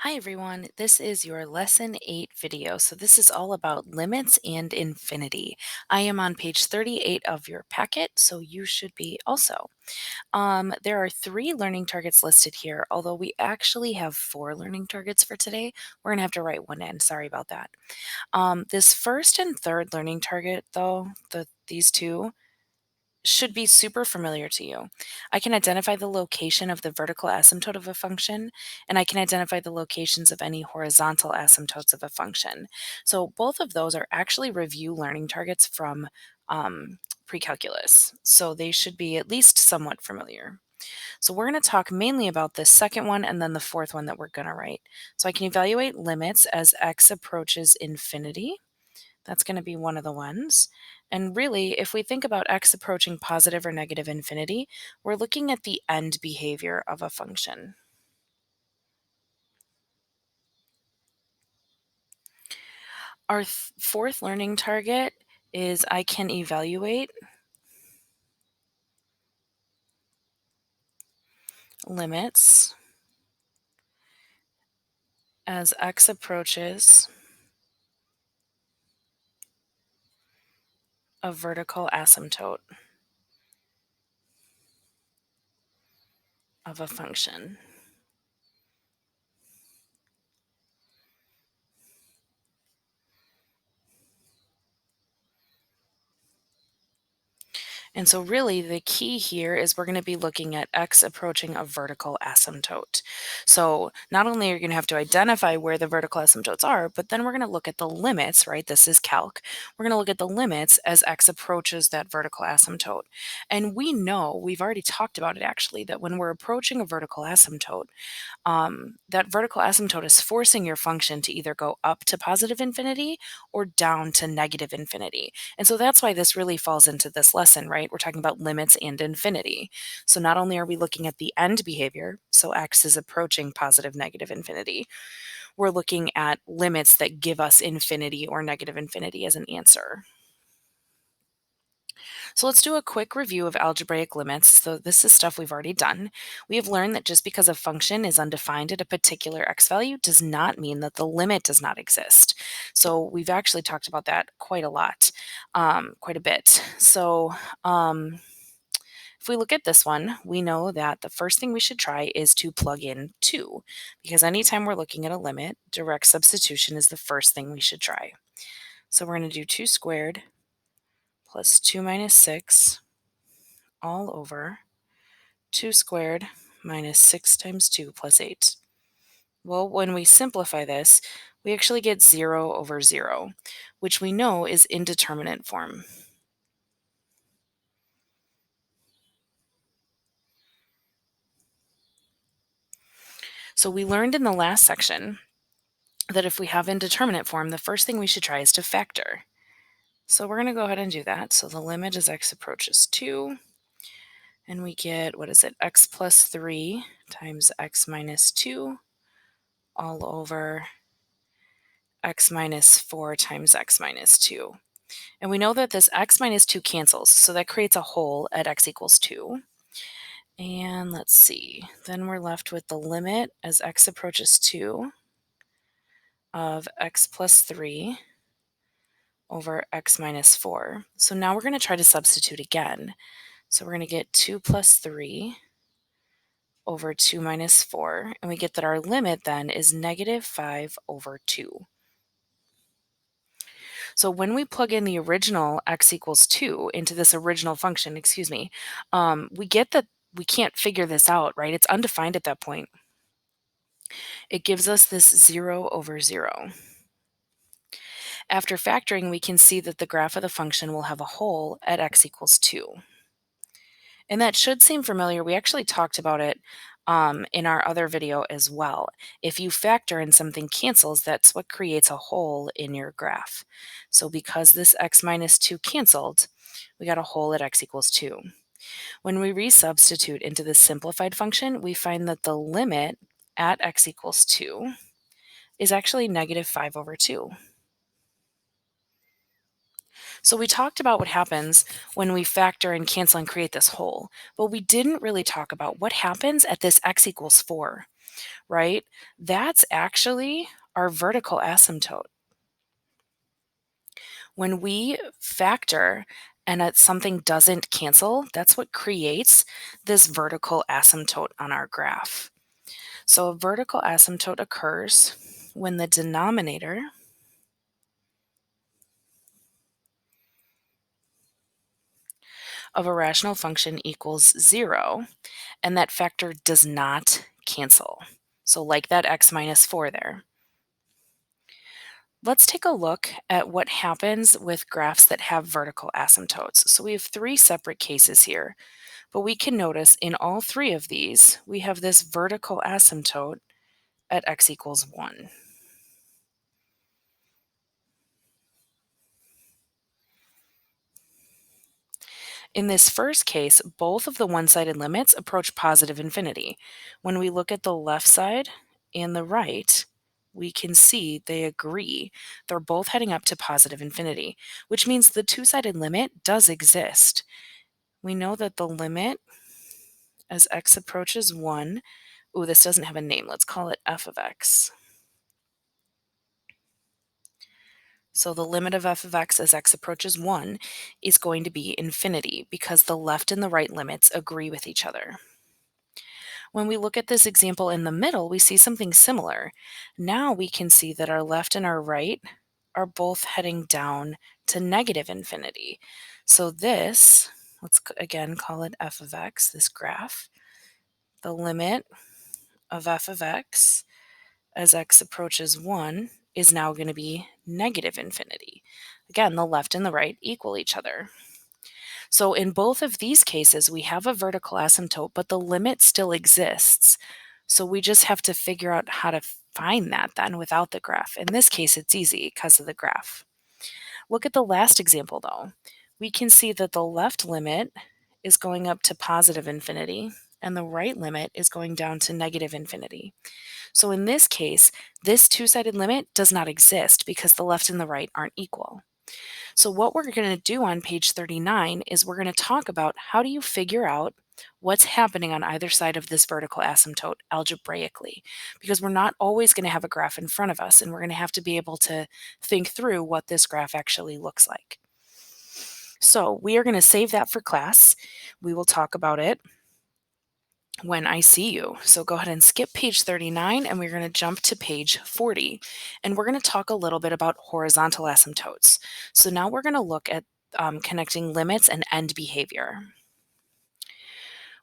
Hi everyone, this is your lesson 8 video. So this is all about limits and infinity. I am on page 38 of your packet, so you should be also. There are 3 learning targets listed here, although we actually have 4 learning targets for today. We're going to have to write one in, sorry about that. This first and third learning target though, these two, should be super familiar to you. I can identify the location of the vertical asymptote of a function, and I can identify the locations of any horizontal asymptotes of a function. So both of those are actually review learning targets from pre-calculus. So they should be at least somewhat familiar. So we're going to talk mainly about the second one and then the fourth one that we're going to write. So I can evaluate limits as x approaches infinity. That's going to be one of the ones. And really, if we think about x approaching positive or negative infinity, we're looking at the end behavior of a function. Our fourth learning target is I can evaluate limits as x approaches a vertical asymptote of a function. And so really the key here is we're going to be looking at x approaching a vertical asymptote. So not only are you going to have to identify where the vertical asymptotes are, but then we're going to look at the limits, right? This is calc. We're going to look at the limits as x approaches that vertical asymptote. And we know, we've already talked about it actually, that when we're approaching a vertical asymptote, that vertical asymptote is forcing your function to either go up to positive infinity or down to negative infinity. And so that's why this really falls into this lesson, right? We're talking about limits and infinity. So not only are we looking at the end behavior, so x is approaching positive, negative infinity, we're looking at limits that give us infinity or negative infinity as an answer. So let's do a quick review of algebraic limits. So this is stuff we've already done. We have learned that just because a function is undefined at a particular x value does not mean that the limit does not exist. So we've actually talked about that quite a lot, quite a bit. So if we look at this one, we know that the first thing we should try is to plug in 2, because anytime we're looking at a limit, direct substitution is the first thing we should try. So we're going to do 2 squared plus 2 minus 6 all over 2 squared minus 6 times 2 plus 8. Well, when we simplify this, we actually get 0 over 0, which we know is indeterminate form. So we learned in the last section that if we have indeterminate form, the first thing we should try is to factor. So we're going to go ahead and do that. So the limit as x approaches 2, and we get, what is it, x plus 3 times x minus 2 all over x minus 4 times x minus 2. And we know that this x minus 2 cancels, so that creates a hole at x equals 2. And let's see, then we're left with the limit as x approaches 2 of x plus 3 over x minus 4. So now we're going to try to substitute again. So we're going to get 2 plus 3 over 2 minus 4, and we get that our limit then is negative 5 over 2. So when we plug in the original x equals 2 into this original function, we get that we can't figure this out, right? It's undefined at that point. It gives us this 0 over 0. After factoring, we can see that the graph of the function will have a hole at x equals 2. And that should seem familiar. We actually talked about it in our other video as well. If you factor and something cancels, that's what creates a hole in your graph. So because this x minus 2 canceled, we got a hole at x equals 2. When we resubstitute into the simplified function, we find that the limit at x equals 2 is actually negative 5 over 2. So we talked about what happens when we factor and cancel and create this hole, but we didn't really talk about what happens at this x equals 4. right? That's actually our vertical asymptote. When we factor and something doesn't cancel, that's what creates this vertical asymptote on our graph. So a vertical asymptote occurs when the denominator of a rational function equals 0, and that factor does not cancel. So like that x minus 4 there. Let's take a look at what happens with graphs that have vertical asymptotes. So we have 3 separate cases here, but we can notice in all 3 of these, we have this vertical asymptote at x equals 1. In this first case, both of the one-sided limits approach positive infinity. When we look at the left side and the right, we can see they agree. They're both heading up to positive infinity, which means the two-sided limit does exist. We know that the limit as x approaches 1, ooh, this doesn't have a name, let's call it f of x. So the limit of f of x as x approaches 1 is going to be infinity because the left and the right limits agree with each other. When we look at this example in the middle, we see something similar. Now we can see that our left and our right are both heading down to negative infinity. So this, let's again call it f of x, this graph. The limit of f of x as x approaches 1 is now going to be negative infinity. Again, the left and the right equal each other. So in both of these cases, we have a vertical asymptote, but the limit still exists. So we just have to figure out how to find that then without the graph. In this case, it's easy because of the graph. Look at the last example though. We can see that the left limit is going up to positive infinity and the right limit is going down to negative infinity. So in this case, this two-sided limit does not exist because the left and the right aren't equal. So what we're going to do on page 39 is we're going to talk about how do you figure out what's happening on either side of this vertical asymptote algebraically, because we're not always going to have a graph in front of us, and we're going to have to be able to think through what this graph actually looks like. So we are going to save that for class. We will talk about it when I see you. So go ahead and skip page 39 and we're going to jump to page 40. And we're going to talk a little bit about horizontal asymptotes. So now we're going to look at connecting limits and end behavior.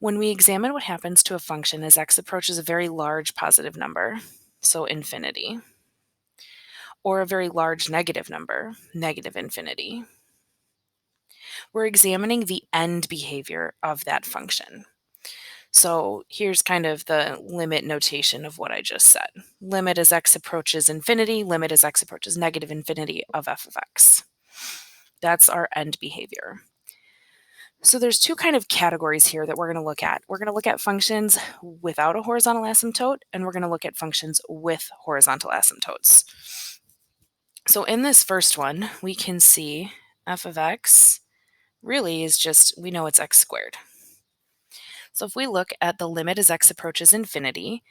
When we examine what happens to a function as x approaches a very large positive number, so infinity, or a very large negative number, negative infinity, we're examining the end behavior of that function. So here's kind of the limit notation of what I just said. Limit as x approaches infinity, limit as x approaches negative infinity of f of x. That's our end behavior. So there's two kind of categories here that we're going to look at. We're going to look at functions without a horizontal asymptote, and we're going to look at functions with horizontal asymptotes. So in this first one, we can see f of x really is just, we know it's x squared. So if we look at the limit as x approaches infinity,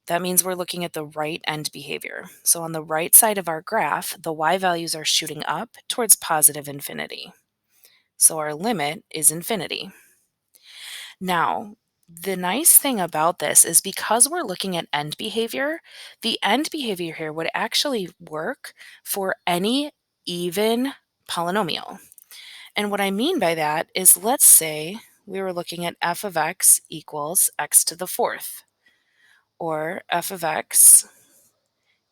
that means we're looking at the right end behavior. So on the right side of our graph, the y values are shooting up towards positive infinity. So our limit is infinity. Now, the nice thing about this is because we're looking at end behavior, the end behavior here would actually work for any even polynomial. And what I mean by that is, let's say we were looking at f of x equals x to the fourth, or f of x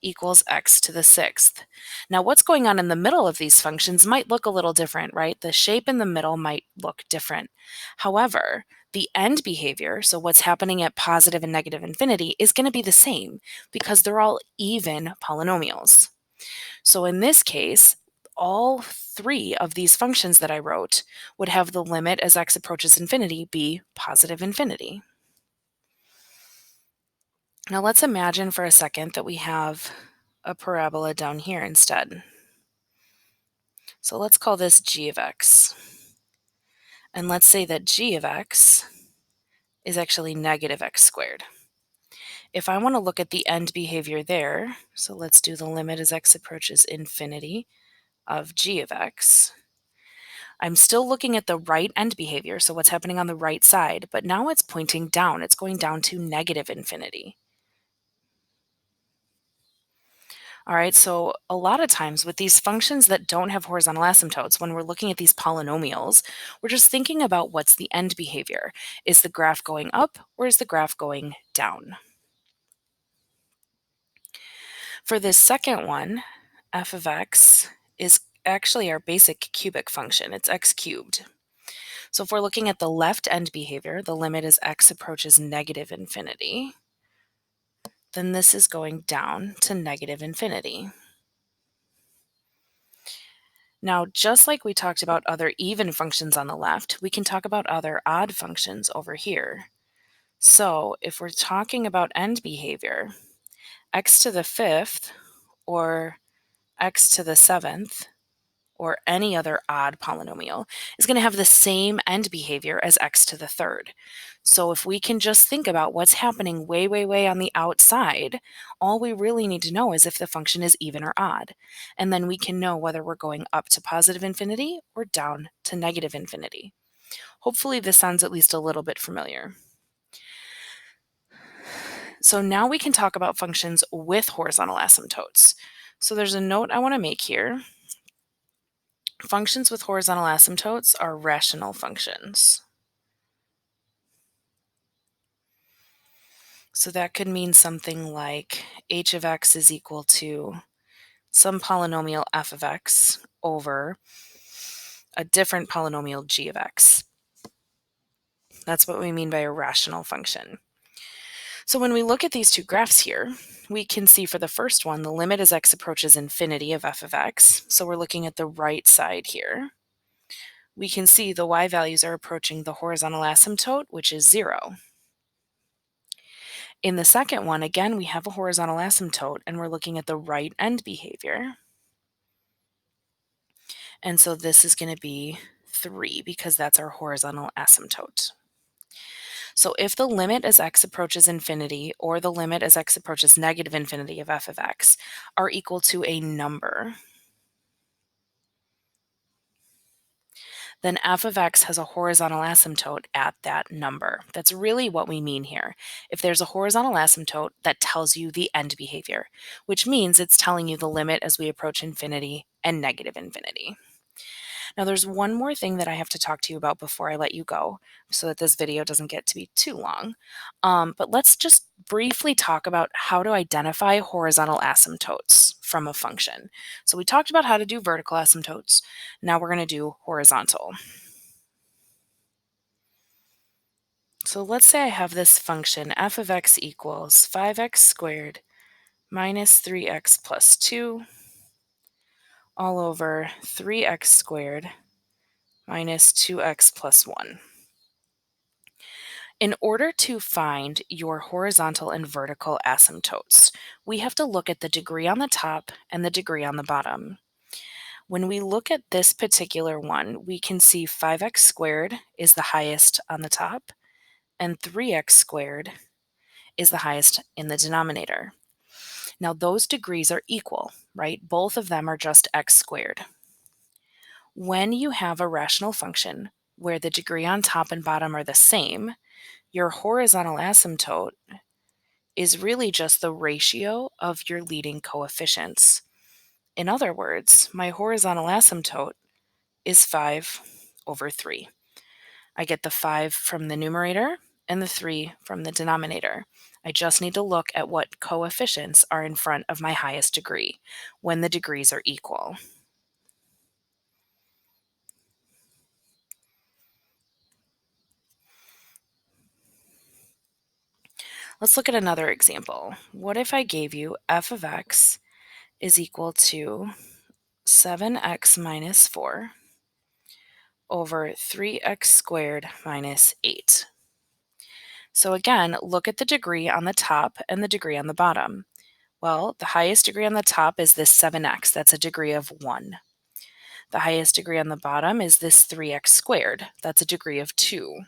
equals x to the sixth. Now, what's going on in the middle of these functions might look a little different, right? The shape in the middle might look different. However, the end behavior, so what's happening at positive and negative infinity, is going to be the same because they're all even polynomials. So in this case, all three of these functions that I wrote would have the limit as x approaches infinity be positive infinity. Now let's imagine for a second that we have a parabola down here instead. So let's call this g of x. And let's say that g of x is actually negative x squared. If I want to look at the end behavior there, so let's do the limit as x approaches infinity of g of x. I'm still looking at the right end behavior, so what's happening on the right side, but now it's pointing down. It's going down to negative infinity. All right, so a lot of times with these functions that don't have horizontal asymptotes, when we're looking at these polynomials, we're just thinking about what's the end behavior. Is the graph going up or is the graph going down? For this second one, f of x is actually our basic cubic function. It's x cubed. So if we're looking at the left end behavior, the limit as x approaches negative infinity, then this is going down to negative infinity. Now, just like we talked about other even functions on the left, we can talk about other odd functions over here. So if we're talking about end behavior, x to the fifth or x to the seventh or any other odd polynomial is going to have the same end behavior as x to the third. So if we can just think about what's happening way, way, way on the outside, all we really need to know is if the function is even or odd. And then we can know whether we're going up to positive infinity or down to negative infinity. Hopefully this sounds at least a little bit familiar. So now we can talk about functions with horizontal asymptotes. So there's a note I want to make here. Functions with horizontal asymptotes are rational functions. So that could mean something like h of x is equal to some polynomial f of x over a different polynomial g of x. That's what we mean by a rational function. So when we look at these two graphs here, we can see for the first one, the limit as x approaches infinity of f of x. So we're looking at the right side here. We can see the y values are approaching the horizontal asymptote, which is 0. In the second one, again, we have a horizontal asymptote, and we're looking at the right end behavior. And so this is going to be 3 because that's our horizontal asymptote. So if the limit as x approaches infinity or the limit as x approaches negative infinity of f of x are equal to a number, then f of x has a horizontal asymptote at that number. That's really what we mean here. If there's a horizontal asymptote, that tells you the end behavior, which means it's telling you the limit as we approach infinity and negative infinity. Now there's one more thing that I have to talk to you about before I let you go so that this video doesn't get to be too long. But let's just briefly talk about how to identify horizontal asymptotes from a function. So we talked about how to do vertical asymptotes. Now we're going to do horizontal. So let's say I have this function f of x equals 5x squared minus 3x plus 2 all over 3x squared minus 2x plus 1. In order to find your horizontal and vertical asymptotes, we have to look at the degree on the top and the degree on the bottom. When we look at this particular one, we can see 5x squared is the highest on the top, and 3x squared is the highest in the denominator. Now those degrees are equal, right? Both of them are just x squared. When you have a rational function where the degree on top and bottom are the same, your horizontal asymptote is really just the ratio of your leading coefficients. In other words, my horizontal asymptote is 5 over 3. I get the 5 from the numerator and the 3 from the denominator. I just need to look at what coefficients are in front of my highest degree when the degrees are equal. Let's look at another example. What if I gave you f of x is equal to 7x minus 4 over 3x squared minus 8. So again, look at the degree on the top and the degree on the bottom. Well, the highest degree on the top is this 7x. That's a degree of 1. The highest degree on the bottom is this 3x squared. That's a degree of 2.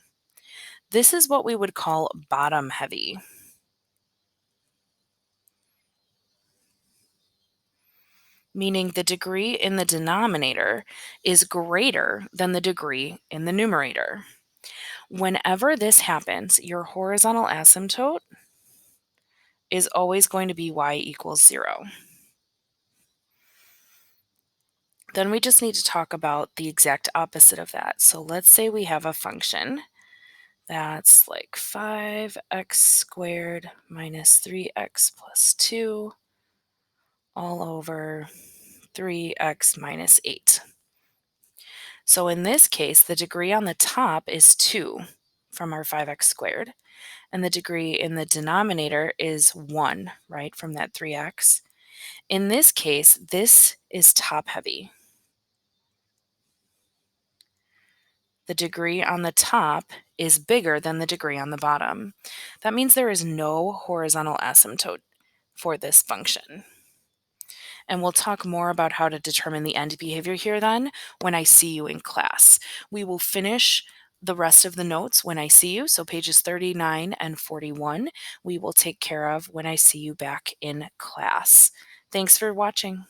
This is what we would call bottom heavy. meaning the degree in the denominator is greater than the degree in the numerator. Whenever this happens, your horizontal asymptote is always going to be y equals 0. Then we just need to talk about the exact opposite of that. So let's say we have a function that's like 5x squared minus 3x plus 2 all over 3x minus 8. So in this case, the degree on the top is 2 from our 5x squared, and the degree in the denominator is 1, right, from that 3x. In this case, this is top-heavy. The degree on the top is bigger than the degree on the bottom. That means there is no horizontal asymptote for this function. And we'll talk more about how to determine the end behavior here then when I see you in class. We will finish the rest of the notes when I see you, so pages 39 and 41 we will take care of when I see you back in class. Thanks for watching.